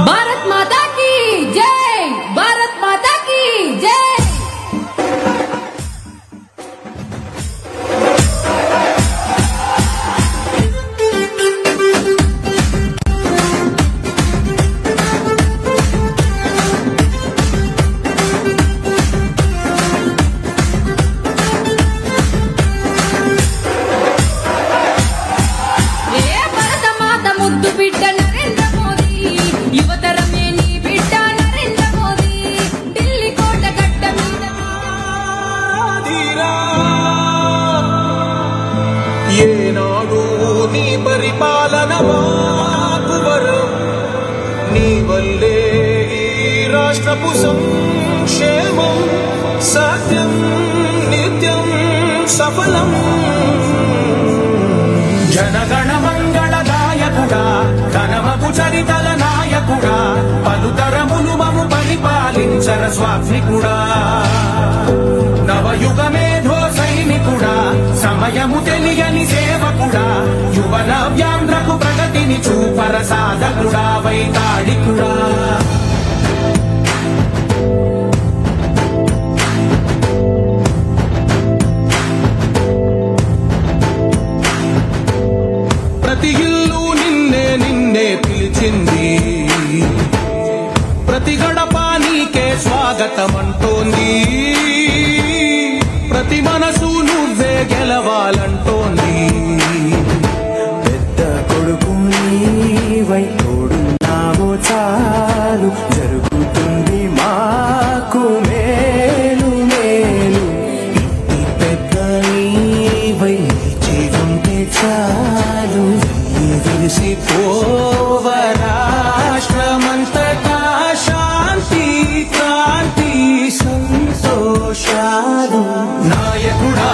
भारत माता की जय, भारत माता की जय। ముద్దు బిడ్డ నరేంద్ర మోదీ, యువతరమే నీ బిడ్డ నరేంద్ర మోదీ, ఢిల్లీ కోట గడ్డ మీద ఏనాడు నీ పరిపాలన మాకు వరం, నీ వల్లే ఈ రాష్ట్రపు సంక్షేమం సత్యం నిత్యం సఫలం। జనగణ మంగళ దాయకుడా, ఘనమగు చరితల నాయకుడా, పలుతరములు మము పరిపాలించర స్వామికుడా, నవయుగ మేధో సైనికుడా, సమయము తెలియని సేవకుడా, యువ నవ్యాంధ్రకు ప్రగతిని చూపర సాధకుడా, వైతాళికుడా। ప్రతి ఇల్లు నిన్నే నిన్నే పిలిచింది, ప్రతి గడప నీకే స్వాగతమంటోంది, ప్రతి మనసు నువ్వే గెలవాలంటోంది। పెద్ద కొడుకు నీవై తోడున్నావో చాలు, జరుగుతుంది మాకు మేలు మేలు, ఇంటి పెద్ద నీవై జీవుంటే చాలు, విరిసిపోవ రాష్ట్రమంతటా శాంతి క్రాంతి సంతోషాలు। నాయకుడా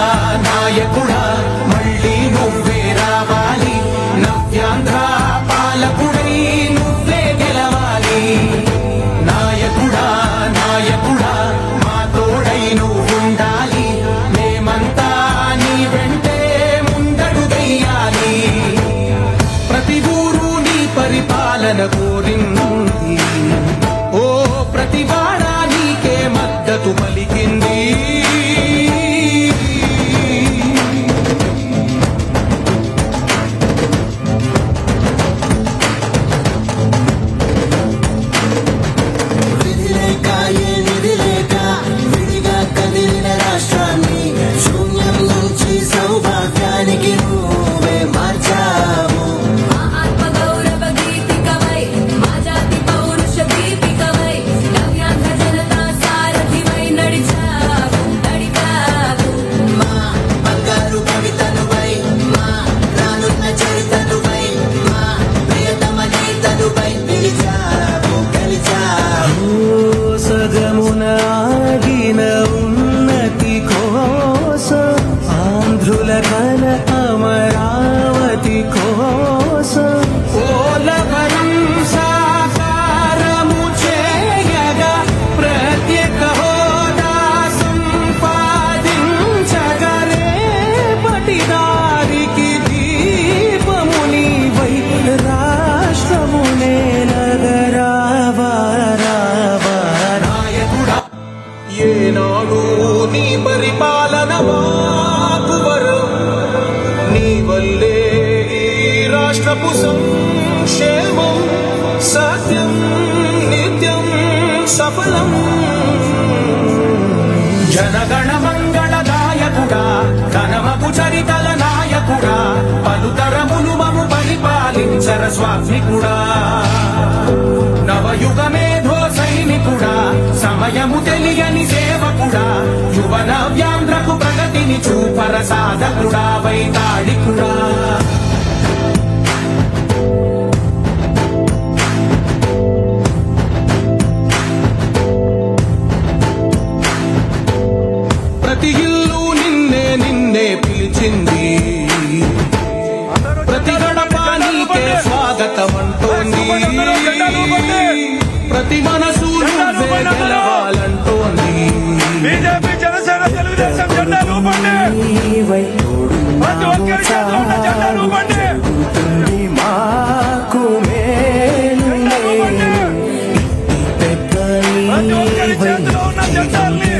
నాయకుడా మళ్ళీ నువ్వే రావాలి, నవ్యాంధ్ర పాలకుడై నువ్వే గెలవాలి। నాయకుడా నాయకుడా మా తోడై నువ్వుండాలి, మేమంతా నీ వెంటే ముందడుగెయ్యాలి। ప్రతి ఊరు నీ పరిపాలన కోరింది, ఓ ప్రతి వాడ నీకే మద్దతు పలికింది। విధిలేక ఏ నిధిలేక విడిగా కదిలిన రాష్ట్రాన్ని శూన్యం నుంచి సౌభాగ్యానికి నువ్వే మార్చావు। మా ఆత్మ గౌరవ గీతికవై, మా జాతి పౌరుష దీపికవై, నవ్యాంధ్ర జనతా సారథివై నడిచావు నడిపావు। మా బంగారు కవితనువై, మా రానున్న చరితనువై, మా ప్రియతమ గీతనువై పిలిచావు గెలిచావు। సగమున ఆగిన ఉన్నతి కోసం, ఆంధ్రుల కల అమరావతి కోసం, పోలవరం సాకారము చేయగా, ప్రత్యేక హోదా సంపాదించగా, రేపటి దారికి దీపము నీవై రాష్ట్రము నేలగరావా రావా। నాయకుడా ఏనాడు నీ పరిపాలన మాకు వరం, నీ వల్లే ఈ రాష్ట్రపు సంక్షేమం సత్యం నిత్యం సఫలం। జనగణ మంగళ దాయకుడా, ఘనమగు చరితల నాయకుడా, పలుతరములు మము పరిపాలించర స్వామికుడా, నవయుగ మేధో సైనికుడా, సమయము తెలియని సేవకుడా, యువ నవ్యాంధ్రకు ప్రగతిని చూపర సాధకుడా, వైతాళికుడా। ప్రతి ఇల్లు నిన్నే నిన్నే పిలిచింది, నీకే స్వాగతం అంటోంది ప్రతి మనసు నువ్వే గెలవాలంటోంది బీజేపీ జనసేన తెలుగుదేశం జెండా రూపండి ప్రతి ఒక్కరి చేతిలో ఉన్న జెండా రూపండి మాకు ప్రతి ఒక్కరి చేతిలో ఉన్న జెండాల్ని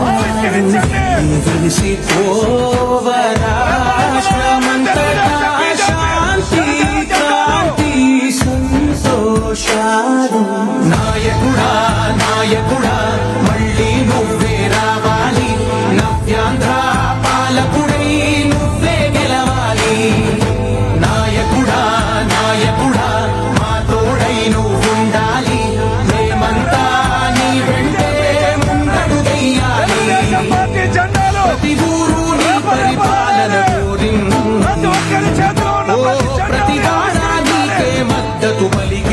ఆవిష్కరించండి శాంతి క్రాంతి సంతోషాలు నాయకుడా నాయకుడా మళ్ళీ నువ్వే రావాలి నవ్యాంధ్ర పాలకుడై నువ్వే గెలవాలి నాయకుడా నాయకుడా మా తోడై నువ్వుండాలి మేమంతా నీ వెంటే ముందడుగెయ్యాలి పార్టీ జెండాలు ప్రతి ఊరు నీ పరిపాలన కోరి ప్రతి ఒక్కరి చేతిలో ఉన్న ప్రతి వాడా నీకే మద్దతు పలికి